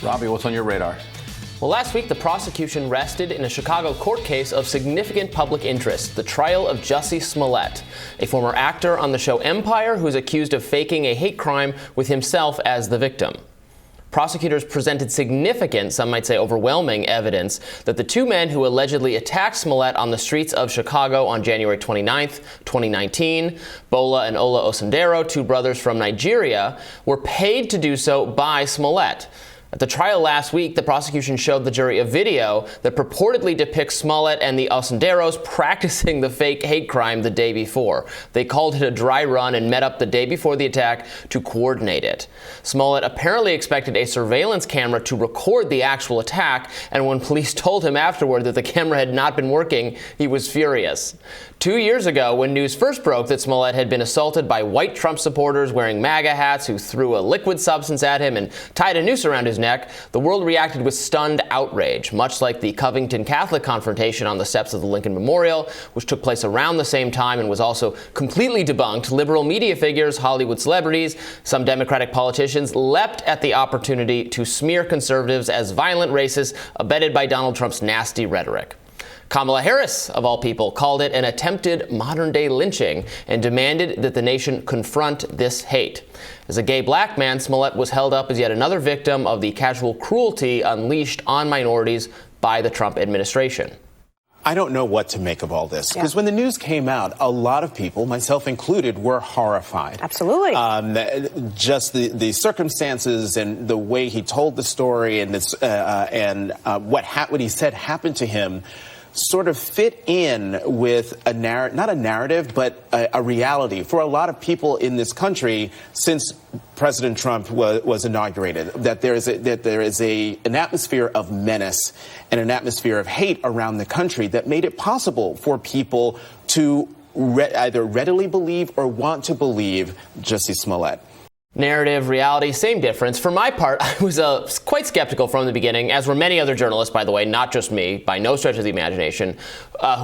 Robby, what's on your radar? Well, last week, the prosecution rested in a Chicago court case of significant public interest, the trial of Jussie Smollett, a former actor on the show Empire who's accused of faking a hate crime with himself as the victim. Prosecutors presented significant, some might say overwhelming, evidence that the two men who allegedly attacked Smollett on the streets of Chicago on January 29th, 2019, Bola and Ola Osundero, two brothers from Nigeria, were paid to do so by Smollett. At the trial last week, the prosecution showed the jury a video that purportedly depicts Smollett and the Osunderos practicing the fake hate crime the day before. They called it a dry run and met up the day before the attack to coordinate it. Smollett apparently expected a surveillance camera to record the actual attack, and when police told him afterward that the camera had not been working, he was furious. 2 years ago, when news first broke that Smollett had been assaulted by white Trump supporters wearing MAGA hats who threw a liquid substance at him and tied a noose around his neck, the world reacted with stunned outrage, much like the Covington Catholic confrontation on the steps of the Lincoln Memorial, which took place around the same time and was also completely debunked. Liberal media figures, Hollywood celebrities, some Democratic politicians leapt at the opportunity to smear conservatives as violent racists, abetted by Donald Trump's nasty rhetoric. Kamala Harris, of all people, called it an attempted modern-day lynching and demanded that the nation confront this hate. As a gay black man, Smollett was held up as yet another victim of the casual cruelty unleashed on minorities by the Trump administration. I don't know what to make of all this, because when the news came out, a lot of people, myself included, were horrified. Absolutely. Just the circumstances and the way he told the story and what he said happened to him sort of fit in with not a narrative, but a reality for a lot of people in this country since President Trump was inaugurated, that there is an atmosphere of menace and an atmosphere of hate around the country that made it possible for people to either readily believe or want to believe Jussie Smollett. Narrative, reality, same difference. For my part, I was quite skeptical from the beginning, as were many other journalists, by the way, not just me, by no stretch of the imagination.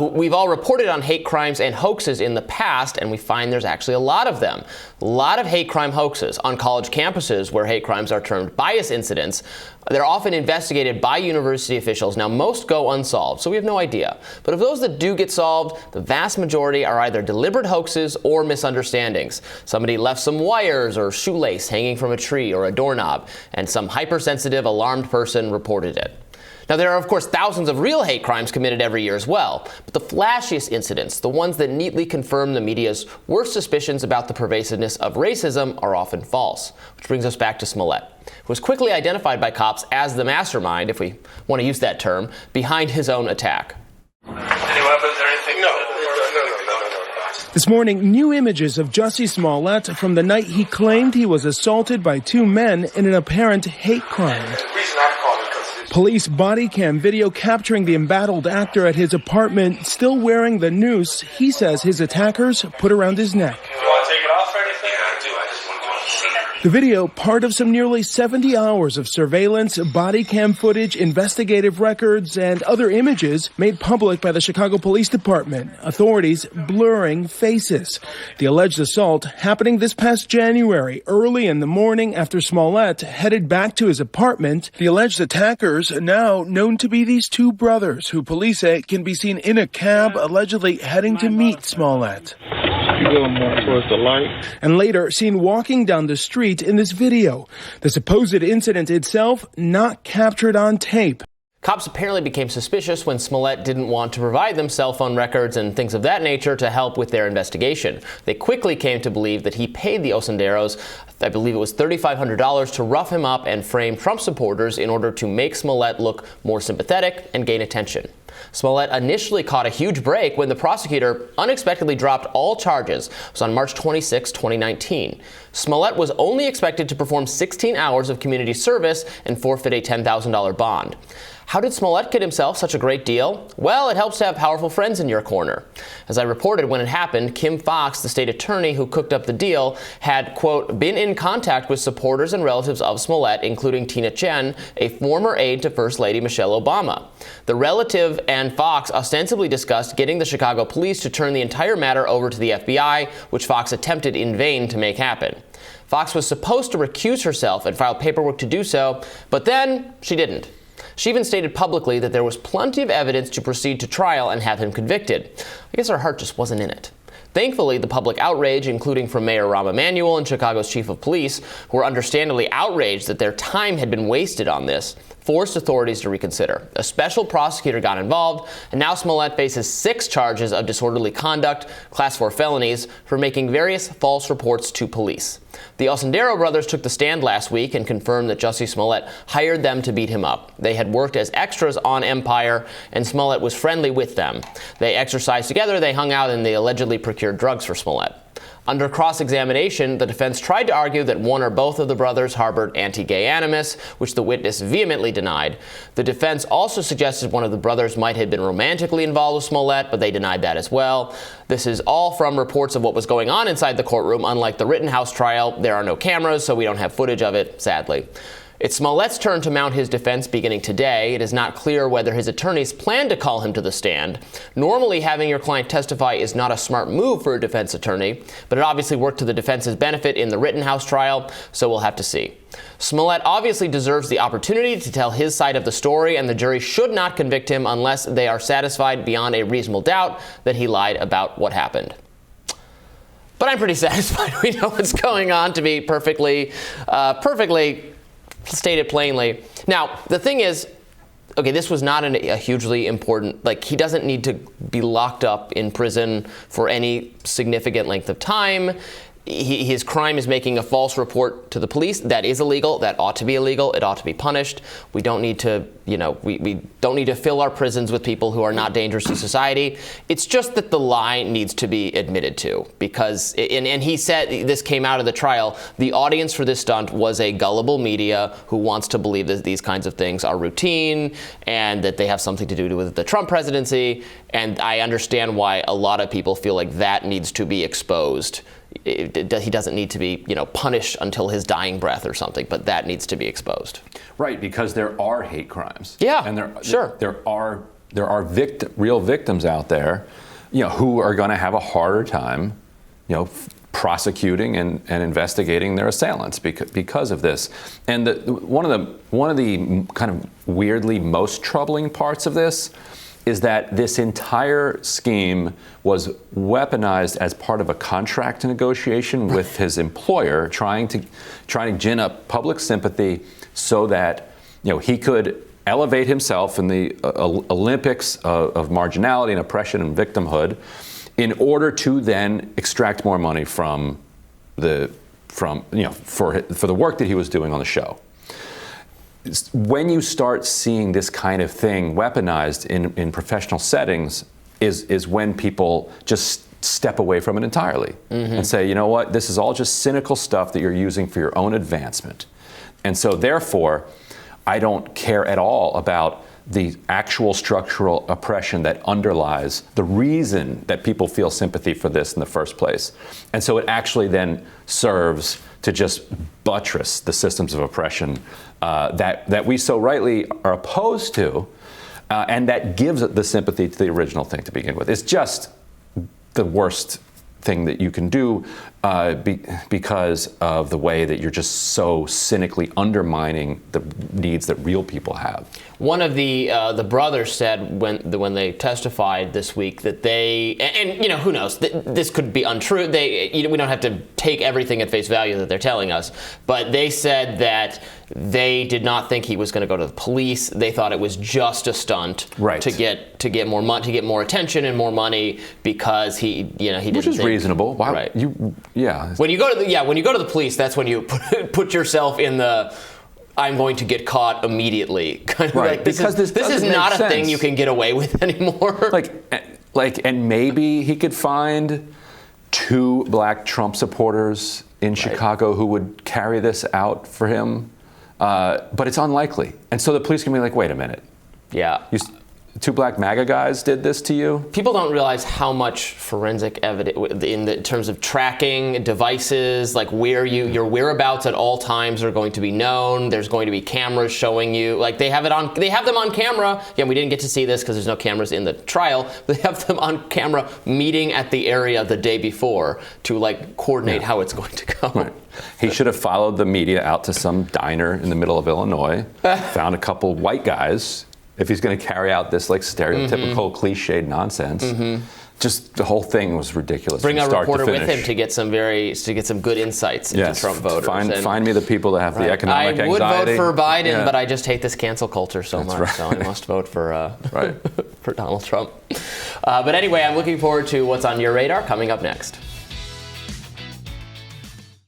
We've all reported on hate crimes and hoaxes in the past, and we find there's actually a lot of them. A lot of hate crime hoaxes on college campuses where hate crimes are termed bias incidents. They're often investigated by university officials. Now, most go unsolved, so we have no idea. But of those that do get solved, the vast majority are either deliberate hoaxes or misunderstandings. Somebody left some wires or shoelace hanging from a tree or a doorknob, and some hypersensitive, alarmed person reported it. Now, there are, of course, thousands of real hate crimes committed every year as well. But the flashiest incidents, the ones that neatly confirm the media's worst suspicions about the pervasiveness of racism, are often false. Which brings us back to Smollett, who was quickly identified by cops as the mastermind, if we want to use that term, behind his own attack. Any weapons or anything? No. This morning, new images of Jussie Smollett from the night he claimed he was assaulted by two men in an apparent hate crime. Police body cam video capturing the embattled actor at his apartment, still wearing the noose he says his attackers put around his neck. You want to take it off or anything? Yeah, I do. I just want to see that. The video, part of some nearly 70 hours of surveillance, body cam footage, investigative records, and other images made public by the Chicago Police Department, authorities blurring faces. The alleged assault happening this past January, early in the morning after Smollett headed back to his apartment. The alleged attackers, now known to be these two brothers, who police say can be seen in a cab, allegedly heading to meet Smollett. Going more towards the light. And later seen walking down the street in this video. The supposed incident itself not captured on tape. Cops apparently became suspicious when Smollett didn't want to provide them cell phone records and things of that nature to help with their investigation. They quickly came to believe that he paid the Osunderos, I believe it was $3,500, to rough him up and frame Trump supporters in order to make Smollett look more sympathetic and gain attention. Smollett initially caught a huge break when the prosecutor unexpectedly dropped all charges. It was on March 26, 2019. Smollett was only expected to perform 16 hours of community service and forfeit a $10,000 bond. How did Smollett get himself such a great deal? Well, it helps to have powerful friends in your corner. As I reported when it happened, Kim Foxx, the state attorney who cooked up the deal, had, quote, been in contact with supporters and relatives of Smollett, including Tina Chen, a former aide to First Lady Michelle Obama. The relative and Foxx ostensibly discussed getting the Chicago police to turn the entire matter over to the FBI, which Foxx attempted in vain to make happen. Fox was supposed to recuse herself and filed paperwork to do so, but then she didn't. She even stated publicly that there was plenty of evidence to proceed to trial and have him convicted. I guess her heart just wasn't in it. Thankfully, the public outrage, including from Mayor Rahm Emanuel and Chicago's chief of police, who were understandably outraged that their time had been wasted on this, forced authorities to reconsider. A special prosecutor got involved, and now Smollett faces 6 charges of disorderly conduct, class 4 felonies, for making various false reports to police. The Osendero brothers took the stand last week and confirmed that Jussie Smollett hired them to beat him up. They had worked as extras on Empire, and Smollett was friendly with them. They exercised together, they hung out, and they allegedly procured drugs for Smollett. Under cross-examination, the defense tried to argue that one or both of the brothers harbored anti-gay animus, which the witness vehemently denied. The defense also suggested one of the brothers might have been romantically involved with Smollett, but they denied that as well. This is all from reports of what was going on inside the courtroom. Unlike the Rittenhouse trial, there are no cameras, so we don't have footage of it, sadly. It's Smollett's turn to mount his defense beginning today. It is not clear whether his attorneys plan to call him to the stand. Normally, having your client testify is not a smart move for a defense attorney, but it obviously worked to the defense's benefit in the Rittenhouse trial, so we'll have to see. Smollett obviously deserves the opportunity to tell his side of the story, and the jury should not convict him unless they are satisfied beyond a reasonable doubt that he lied about what happened. But I'm pretty satisfied we know what's going on, to be perfectly stated plainly. Now, the thing is, okay, this was not a hugely important, he doesn't need to be locked up in prison for any significant length of time. His crime is making a false report to the police. That is illegal. That ought to be illegal. It ought to be punished. We don't need to, we don't need to fill our prisons with people who are not dangerous to society. It's just that the lie needs to be admitted to, because, and he said, this came out of the trial, the audience for this stunt was a gullible media who wants to believe that these kinds of things are routine and that they have something to do with the Trump presidency. And I understand why a lot of people feel like that needs to be exposed. He doesn't need to be, punished until his dying breath or something, but that needs to be exposed. Right, because there are hate crimes. Yeah, and there are real victims out there, who are going to have a harder time, prosecuting and investigating their assailants because of this. And one of the kind of weirdly most troubling parts of this is that this entire scheme was weaponized as part of a contract negotiation with his employer, trying to gin up public sympathy so that he could elevate himself in the Olympics of marginality and oppression and victimhood, in order to then extract more money for the work that he was doing on the show. When you start seeing this kind of thing weaponized in professional settings is when people just step away from it entirely and say, you know what, this is all just cynical stuff that you're using for your own advancement. And so therefore, I don't care at all about the actual structural oppression that underlies the reason that people feel sympathy for this in the first place. And so it actually then serves to just buttress the systems of oppression that we so rightly are opposed to, and that gives the sympathy to the original thing to begin with. It's just the worst thing that you can do because of the way that you're just so cynically undermining the needs that real people have. One of the brothers said when they testified this week that and who knows, this could be untrue. We don't have to take everything at face value that they're telling us, but they said that they did not think he was going to go to the police. They thought it was just a stunt, right, to get more money, to get more attention and more money, because he didn't. Which is reasonable. Why, right? When you go to the police, that's when you put yourself in the I'm going to get caught immediately kind of right. This is not a thing you can get away with anymore. And maybe he could find 2 black Trump supporters in Chicago who would carry this out for him, but it's unlikely. And so the police can be like, wait a minute. Yeah. two black MAGA guys did this to you? People don't realize how much forensic evidence in terms of tracking devices, like where your whereabouts at all times are going to be known. There's going to be cameras showing you, like they have them on camera. Again, we didn't get to see this because there's no cameras in the trial. They have them on camera meeting at the area the day before to like coordinate how it's going to go. Right. He should have followed the media out to some diner in the middle of Illinois, found a couple white guys. If he's going to carry out this like stereotypical cliched nonsense, just the whole thing was ridiculous. Bring from a start reporter to with finish. him to get some good insights into Trump voters. Find me the people that have the economic I would anxiety. vote for Biden, but I just hate this cancel culture so much, right. so I must vote for for Donald Trump. But anyway, I'm looking forward to what's on your radar coming up next.